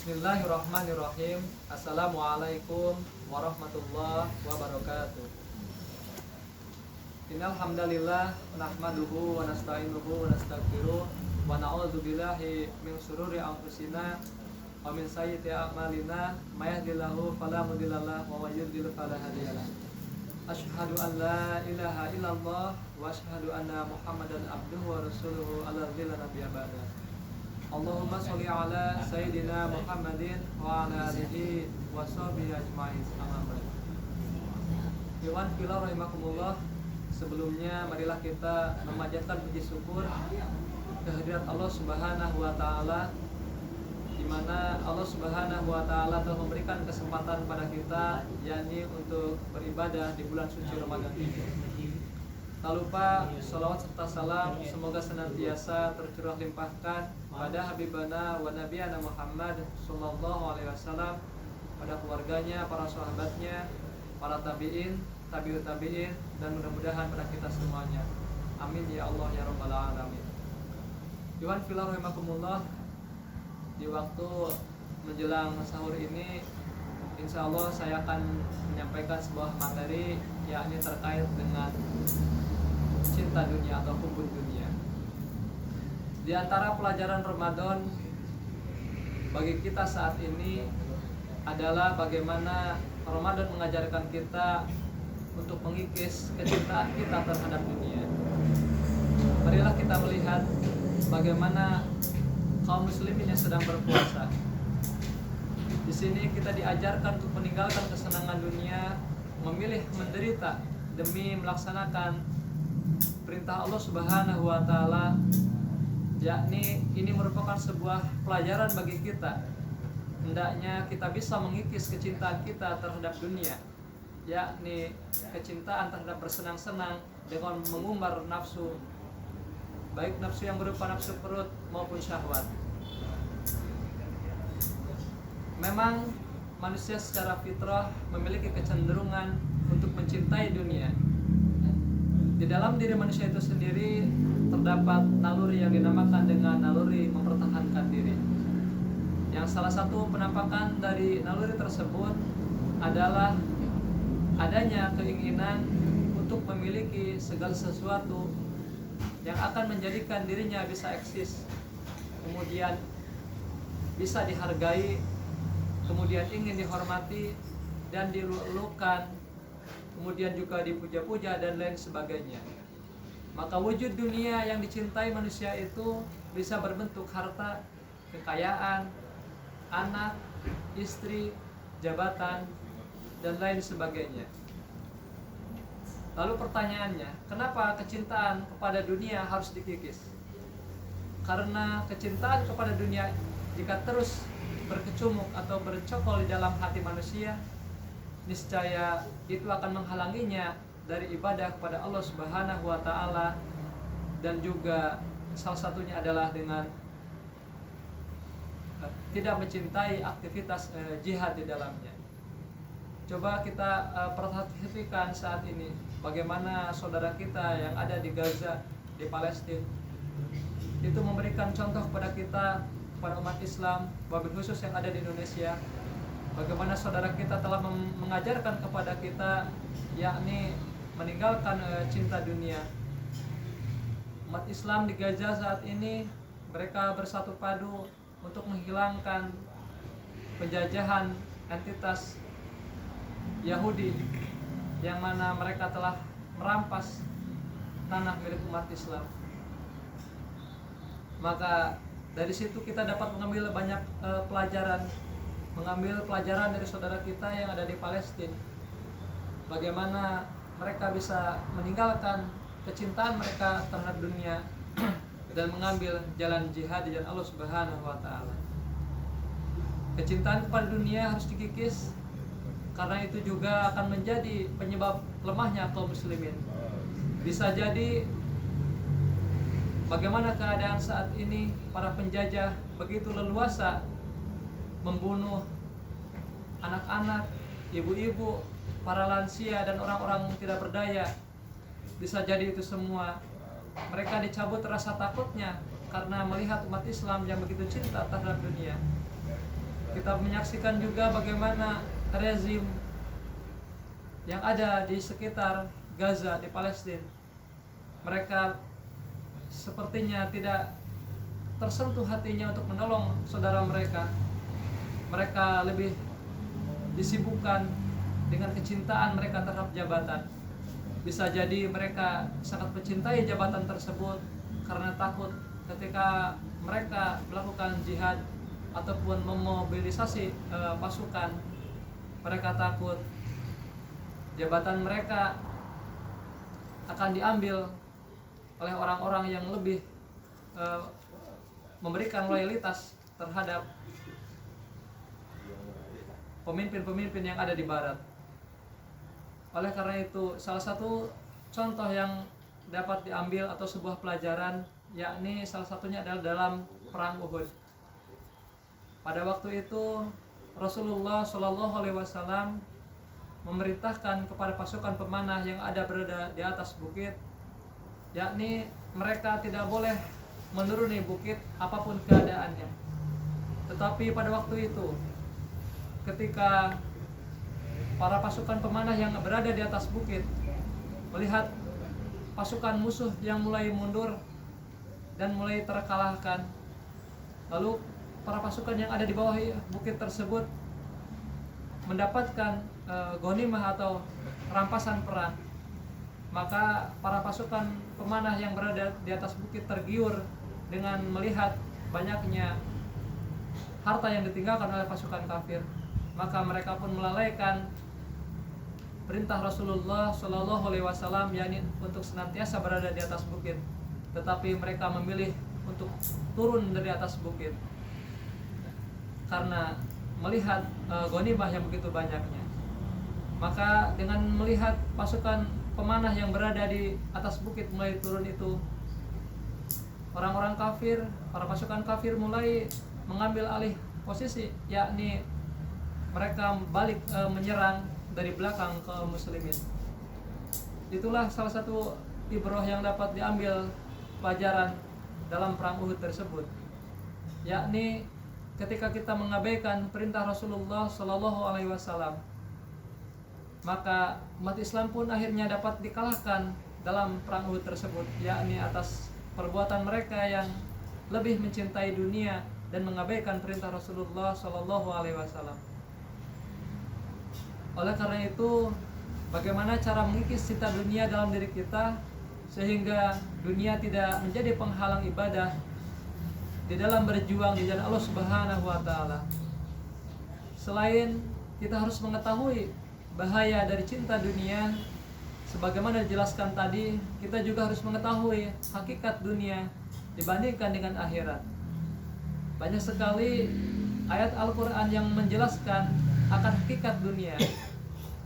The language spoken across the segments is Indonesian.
Bismillahirrahmanirrahim. Assalamualaikum warahmatullahi wabarakatuh. Innal hamdalillah nahmaduhu wa nasta'inuhu wa nastaghfiruh wa na'udzu billahi min shururi anfusina wa min sayyiati a'malina may yahdihillahu fala mudhillalah wa may yudhlil fala hadiyalah. Asyhadu an la ilaha illallah wa asyhadu anna Muhammadan abduhu wa rasuluhu alladzi la nabiyya ba'da. Allahumma sholli ala sayyidina Muhammadin wa ala alihi wa sahbihi ajma'in. Amma ba'du. Iwan fillah rahimakumullah. Sebelumnya marilah kita memanjatkan puji syukur kehadirat Allah Subhanahu wa taala, di mana Allah Subhanahu wa taala telah memberikan kesempatan pada kita, yakni untuk beribadah di bulan suci Ramadan ini. Tak lupa salawat serta salam semoga senantiasa tercurah limpahkan pada Habibana wa Nabiyana Muhammad sallallahu alaihi wasallam, pada keluarganya, para sahabatnya, para tabi'in, tabi'ut tabi'in, dan mudah-mudahan pada kita semuanya. Amin ya Allah ya rabbal alamin. Iwan fillah rahimakumullah. Di waktu menjelang sahur ini, insya Allah saya akan menyampaikan sebuah materi, yakni terkait dengan cinta dunia atau hubbud dunia. Di antara pelajaran Ramadan bagi kita saat ini adalah bagaimana Ramadan mengajarkan kita untuk mengikis kecintaan kita terhadap dunia. Marilah kita melihat bagaimana kaum muslimin yang sedang berpuasa. Di sini kita diajarkan untuk meninggalkan kesenangan dunia, memilih menderita demi melaksanakan perintah Allah Subhanahu wa taala, yakni ini merupakan sebuah pelajaran bagi kita. Hendaknya kita bisa mengikis kecintaan kita terhadap dunia, yakni kecintaan terhadap bersenang-senang dengan mengumbar nafsu, baik nafsu yang berupa nafsu perut maupun syahwat. Memang manusia secara fitrah memiliki kecenderungan untuk mencintai dunia. Di dalam diri manusia itu sendiri terdapat naluri yang dinamakan dengan naluri mempertahankan diri. Yang salah satu penampakan dari naluri tersebut adalah adanya keinginan untuk memiliki segala sesuatu yang akan menjadikan dirinya bisa eksis, kemudian bisa dihargai, kemudian ingin dihormati dan dilulukan, kemudian juga dipuja-puja dan lain sebagainya. Maka wujud dunia yang dicintai manusia itu bisa berbentuk harta, kekayaan, anak, istri, jabatan, dan lain sebagainya. Lalu pertanyaannya, kenapa kecintaan kepada dunia harus dikikis? Karena kecintaan kepada dunia jika terus berkecumuk atau bercokol di dalam hati manusia, niscaya itu akan menghalanginya dari ibadah kepada Allah Subhanahu wa taala, dan juga salah satunya adalah dengan tidak mencintai aktivitas jihad di dalamnya. Coba kita perhatikan saat ini bagaimana saudara kita yang ada di Gaza, di Palestina, itu memberikan contoh kepada kita, kepada umat Islam, wabil khusus yang ada di Indonesia. Bagaimana saudara kita telah mengajarkan kepada kita, yakni meninggalkan cinta dunia. Umat Islam di Gaza saat ini mereka bersatu padu untuk menghilangkan penjajahan entitas Yahudi, yang mana mereka telah merampas tanah milik umat Islam. Maka dari situ kita dapat mengambil banyak pelajaran dari saudara kita yang ada di Palestina. Bagaimana mereka bisa meninggalkan kecintaan mereka terhadap dunia dan mengambil jalan jihad di jalan Allah Subhanahu wa taala. Kecintaan kepada dunia harus dikikis, karena itu juga akan menjadi penyebab lemahnya kaum muslimin. Bisa jadi bagaimana keadaan saat ini, para penjajah begitu leluasa membunuh anak-anak, ibu-ibu, para lansia, dan orang-orang tidak berdaya. Bisa jadi itu semua mereka dicabut rasa takutnya karena melihat umat Islam yang begitu cinta terhadap dunia. Kita menyaksikan juga bagaimana rezim yang ada di sekitar Gaza di Palestina, mereka sepertinya tidak tersentuh hatinya untuk menolong saudara mereka. Mereka lebih disibukkan dengan kecintaan mereka terhadap jabatan. Bisa jadi mereka sangat mencintai jabatan tersebut karena takut ketika mereka melakukan jihad ataupun memobilisasi pasukan, mereka takut jabatan mereka akan diambil oleh orang-orang yang lebih memberikan loyalitas terhadap pemimpin-pemimpin yang ada di barat. Oleh karena itu, salah satu contoh yang dapat diambil atau sebuah pelajaran, yakni salah satunya adalah dalam perang Uhud. Pada waktu itu Rasulullah Shallallahu Alaihi Wasallam memerintahkan kepada pasukan pemanah yang berada di atas bukit, yakni mereka tidak boleh menuruni bukit apapun keadaannya. Tetapi pada waktu itu, ketika para pasukan pemanah yang berada di atas bukit melihat pasukan musuh yang mulai mundur dan mulai terkalahkan, lalu para pasukan yang ada di bawah bukit tersebut mendapatkan ghanimah atau rampasan perang, maka para pasukan pemanah yang berada di atas bukit tergiur dengan melihat banyaknya harta yang ditinggalkan oleh pasukan kafir. Maka mereka pun melalaikan perintah Rasulullah Shallallahu Alaihi Wasallam, yakni untuk senantiasa berada di atas bukit, tetapi mereka memilih untuk turun dari atas bukit karena melihat ghanimah yang begitu banyaknya. Maka dengan melihat pasukan pemanah yang berada di atas bukit mulai turun itu, orang-orang kafir, para pasukan kafir mulai mengambil alih posisi, yakni mereka balik menyerang dari belakang ke muslimin. Itulah salah satu ibrah yang dapat diambil pelajaran dalam perang Uhud tersebut, yakni ketika kita mengabaikan perintah Rasulullah Shallallahu Alaihi Wasallam, maka umat Islam pun akhirnya dapat dikalahkan dalam perang Uhud tersebut, yakni atas perbuatan mereka yang lebih mencintai dunia dan mengabaikan perintah Rasulullah Shallallahu Alaihi Wasallam. Oleh karena itu, bagaimana cara mengikis cinta dunia dalam diri kita sehingga dunia tidak menjadi penghalang ibadah di dalam berjuang di jalan Allah Subhanahu wa taala. Selain kita harus mengetahui bahaya dari cinta dunia, sebagaimana dijelaskan tadi, kita juga harus mengetahui hakikat dunia dibandingkan dengan akhirat. Banyak sekali ayat Al-Quran yang menjelaskan akan hakikat dunia.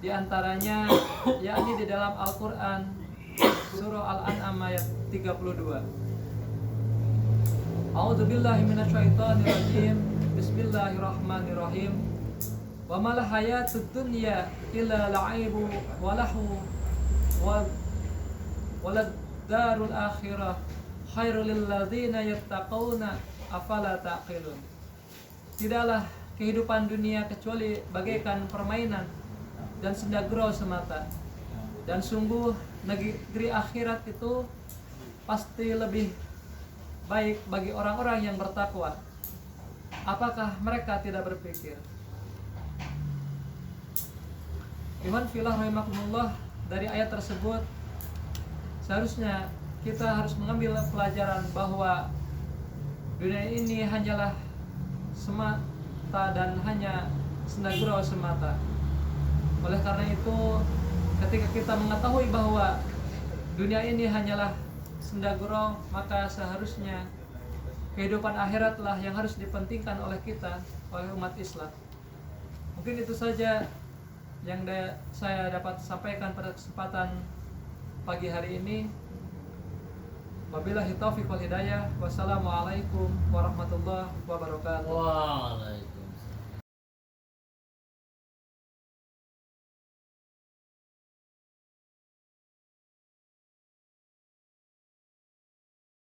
Di antaranya yakni di dalam Al-Quran surah Al-An'am ayat 32. A'udzubillahi minasyaitonirrajim. Bismillahirrahmanirrahim. Wa mal hayatud dunya illa la'ibu wa lahu walad darul akhirah khairul lil ladzina yattaquna afala taqilun. Tidaklah kehidupan dunia kecuali bagaikan permainan dan senda gurau semata, dan sungguh negeri akhirat itu pasti lebih baik bagi orang-orang yang bertakwa. Apakah mereka tidak berpikir? Iman fillah rahimakumullah, dari ayat tersebut seharusnya kita harus mengambil pelajaran bahwa dunia ini hanyalah semata dan hanya senda gurau semata. Oleh karena itu, ketika kita mengetahui bahwa dunia ini hanyalah senda gurau, maka seharusnya kehidupan akhiratlah yang harus dipentingkan oleh kita, oleh umat Islam. Mungkin itu saja yang saya dapat sampaikan pada kesempatan pagi hari ini. Wabillahi taufiq wal hidayah. Wassalamualaikum warahmatullahi wabarakatuh. Waalaikumsalam.